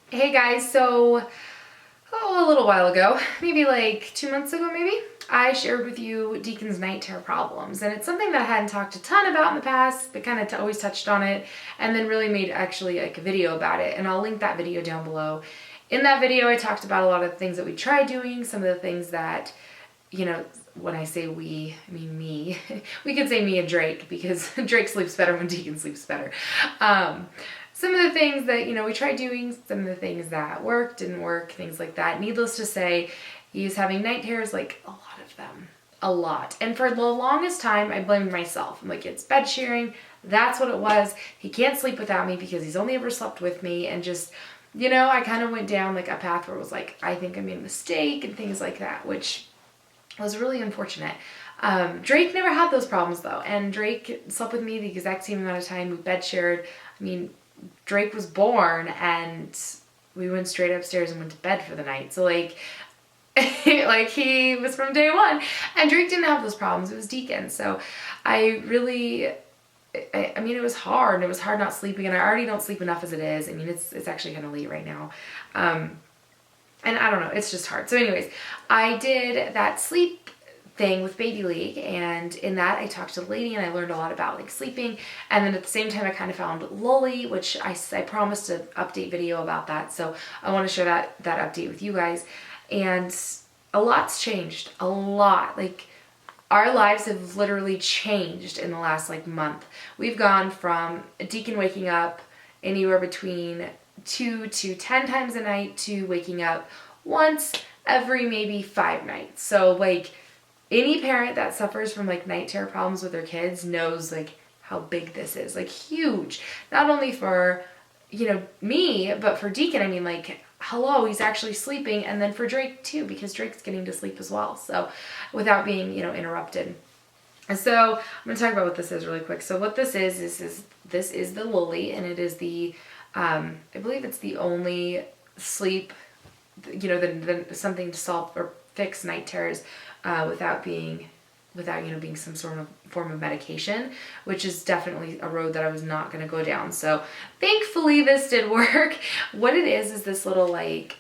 Hey guys, so a little while ago, maybe like 2 months ago maybe, I shared with you Deacon's night terror problems, and it's something that I hadn't talked a ton about in the past, but kind of always touched on it, and then really made actually like a video about it, and I'll link that video down below. In that video, I talked about a lot of the things that we tried doing, some of the things that, when I say we, I mean me. We could say me and Drake because Drake sleeps better when Deacon sleeps better. Some of the things that, we tried doing, some of the things that worked, didn't work, things like that. Needless to say, he's having night terrors, like a lot of them. A lot. And for the longest time, I blamed myself. I'm like, it's bed sharing. That's what it was. He can't sleep without me because he's only ever slept with me. And just, I kind of went down like a path where it was like, I think I made a mistake and things like that, which was really unfortunate. Drake never had those problems though. And Drake slept with me the exact same amount of time. We bed shared. I mean, Drake was born and we went straight upstairs and went to bed for the night. So like he was from day one, and Drake didn't have those problems. It was Deacon. So I really, I mean, it was hard. It was hard not sleeping, and I already don't sleep enough as it is. I mean, it's actually kind of late right now. And I don't know, it's just hard. So anyways, I did that sleep thing with Baby League, and in that I talked to the lady and I learned a lot about like sleeping. And then at the same time I kind of found Lully, which I promised an update video about that, so I want to share that update with you guys. And a lot's changed, a lot. Like, our lives have literally changed in the last like month. We've gone from Deacon waking up anywhere between 2 to 10 times a night to waking up once every maybe 5 nights. So like, any parent that suffers from like night terror problems with their kids knows like how big this is, like huge. Not only for, me, but for Deacon. I mean, like, hello, he's actually sleeping. And then for Drake too, because Drake's getting to sleep as well. So without being, interrupted. And so I'm going to talk about what this is really quick. So what this is this is the Lully, and it is the, I believe it's the only sleep, the something to solve or fix night terrors without being some sort of form of medication, which is definitely a road that I was not going to go down. So thankfully this did work. What it is this little like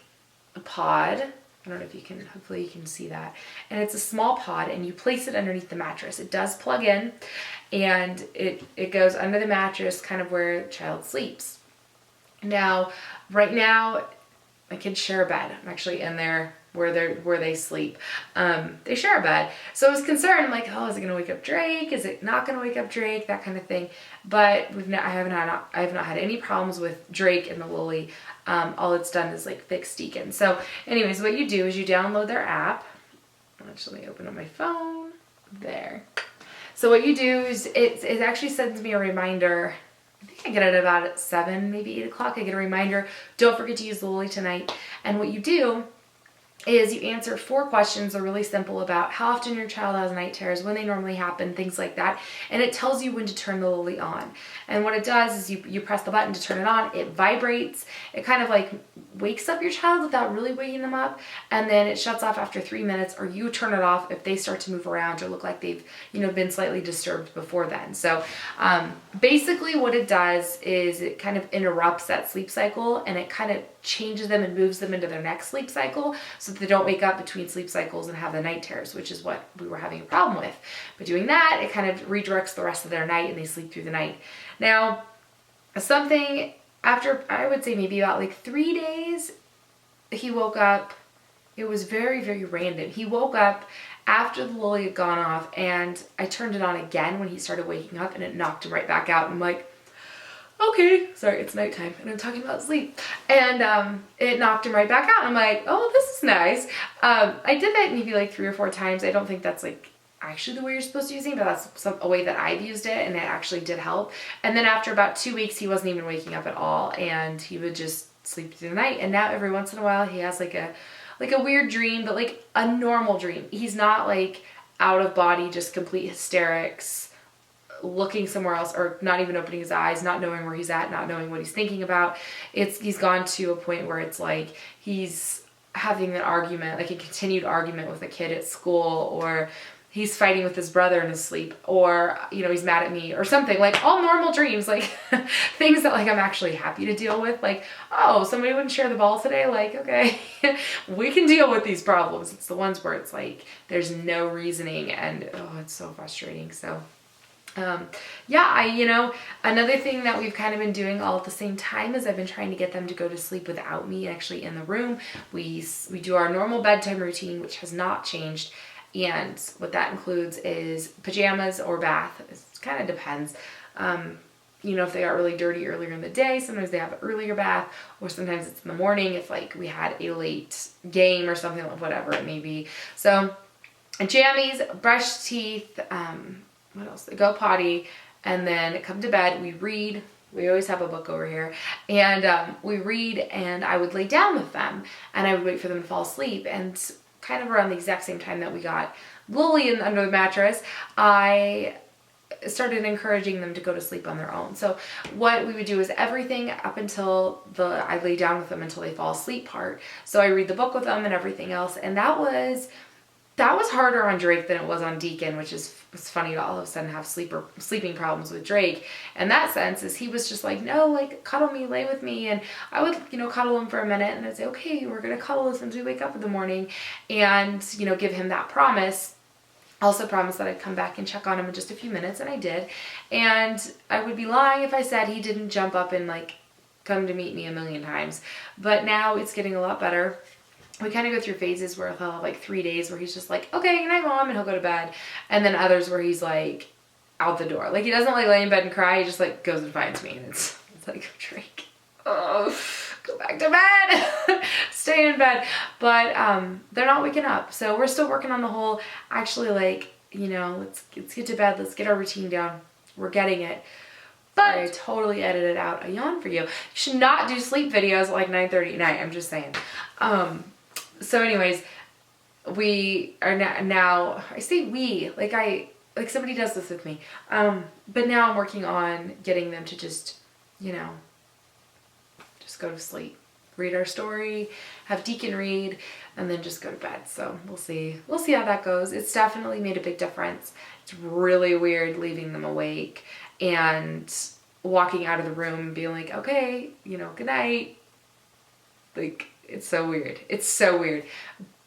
pod. I don't know if you can, hopefully you can see that. And it's a small pod, and you place it underneath the mattress. It does plug in, and it goes under the mattress, kind of where the child sleeps. Now, right now, my kids share a bed. I'm actually in there where they sleep. They share a bed. So I was concerned, like, oh, is it gonna wake up Drake? Is it not gonna wake up Drake? That kind of thing. But I have not had any problems with Drake and the Lully. All it's done is like fix Deacon. So anyways, what you do is you download their app. Actually, let me open up my phone. There. So what you do is it actually sends me a reminder. I think I get it about at 7, maybe 8 o'clock. I get a reminder. Don't forget to use the Lully tonight. And what you do is you answer 4 questions. They're really simple, about how often your child has night terrors, when they normally happen, things like that. And it tells you when to turn the Lully on. And what it does is you press the button to turn it on. It vibrates. It kind of like wakes up your child without really waking them up. And then it shuts off after 3 minutes, or you turn it off if they start to move around or look like they've, been slightly disturbed before then. So basically what it does is it kind of interrupts that sleep cycle, and it kind of changes them and moves them into their next sleep cycle, so that they don't wake up between sleep cycles and have the night terrors, which is what we were having a problem with. But doing that, it kind of redirects the rest of their night, and they sleep through the night. Now, something after, I would say maybe about like 3 days, he woke up. It was very, very random. He woke up after the Lully had gone off, and I turned it on again when he started waking up, and it knocked him right back out. I'm like, okay, sorry, it's nighttime and I'm talking about sleep. And it knocked him right back out. I'm like, oh, this is nice. I did that maybe like 3 or 4 times. I don't think that's like actually the way you're supposed to use it, but that's a way that I've used it, and it actually did help. And then after about 2 weeks, he wasn't even waking up at all, and he would just sleep through the night. And now every once in a while, he has like a weird dream, but like a normal dream. He's not like out of body, just complete hysterics, looking somewhere else, or not even opening his eyes, not knowing where he's at, not knowing what he's thinking about. He's gone to a point where it's like he's having an argument, like a continued argument with a kid at school, or he's fighting with his brother in his sleep, or, you know, he's mad at me or something. Like all normal dreams, like things that like I'm actually happy to deal with. Like, oh, somebody wouldn't share the ball today. Like, okay, we can deal with these problems. It's the ones where it's like, there's no reasoning and oh, it's so frustrating. So yeah, you know, another thing that we've kind of been doing all at the same time is I've been trying to get them to go to sleep without me actually in the room. We do our normal bedtime routine, which has not changed. And what that includes is pajamas or bath. It kind of depends. You know, if they got really dirty earlier in the day, sometimes they have an earlier bath, or sometimes it's in the morning if like we had a late game or something, like whatever it may be. So jammies, brush teeth, what else? They go potty, and then come to bed. We read. We always have a book over here, and we read, and I would lay down with them, and I would wait for them to fall asleep. And kind of around the exact same time that we got Lully under the mattress, I started encouraging them to go to sleep on their own. So what we would do is everything up until I lay down with them until they fall asleep part. So I read the book with them and everything else, and that was harder on Drake than it was on Deacon, which is it's funny to all of a sudden have sleeping problems with Drake. And that sense is he was just like, no, like cuddle me, lay with me. And I would, you know, cuddle him for a minute and I'd say, okay, we're going to cuddle as soon as we wake up in the morning, and, you know, give him that promise. Also promised that I'd come back and check on him in just a few minutes, and I did. And I would be lying if I said he didn't jump up and like come to meet me a million times. But now it's getting a lot better. We kind of go through phases where he'll have like 3 days where he's just like, okay, good night, Mom, and he'll go to bed. And then others where he's like out the door. Like he doesn't like lay in bed and cry. He just like goes and finds me, and it's like, Drake, oh, go back to bed, stay in bed. But they're not waking up. So we're still working on the whole, actually like, you know, let's get to bed. Let's get our routine down. We're getting it. But I totally edited out a yawn for you. You should not do sleep videos at like 9:30 at night. I'm just saying. So anyways, we are now, I say we, like somebody does this with me. But now I'm working on getting them to just, you know, just go to sleep, read our story, have Deacon read, and then just go to bed. So we'll see how that goes. It's definitely made a big difference. It's really weird leaving them awake and walking out of the room and being like, okay, you know, good night. Like, it's so weird. It's so weird.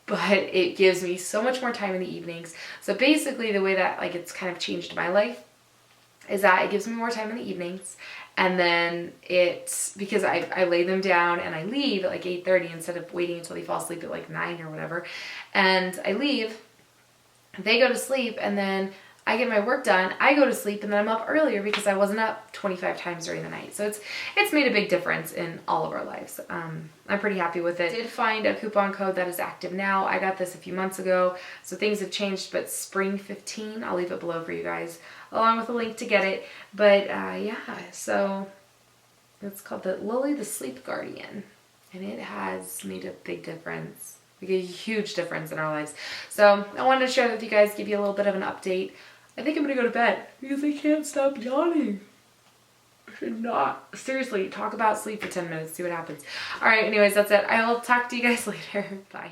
But it gives me so much more time in the evenings. So basically the way that like it's kind of changed my life is that it gives me more time in the evenings. And then it's because I lay them down and I leave at like 8:30 instead of waiting until they fall asleep at like 9 or whatever. And I leave, they go to sleep, and then I get my work done, I go to sleep, and then I'm up earlier because I wasn't up 25 times during the night. So it's made a big difference in all of our lives. I'm pretty happy with it. I did find a coupon code that is active now. I got this a few months ago, so things have changed, but spring 15, I'll leave it below for you guys, along with a link to get it. But yeah, so it's called the Lully the Sleep Guardian, and it has made a big difference. Like a huge difference in our lives. So I wanted to share that with you guys, give you a little bit of an update. I think I'm gonna go to bed because I can't stop yawning. I should not. Seriously, talk about sleep for 10 minutes, see what happens. All right, anyways, that's it. I'll talk to you guys later. Bye.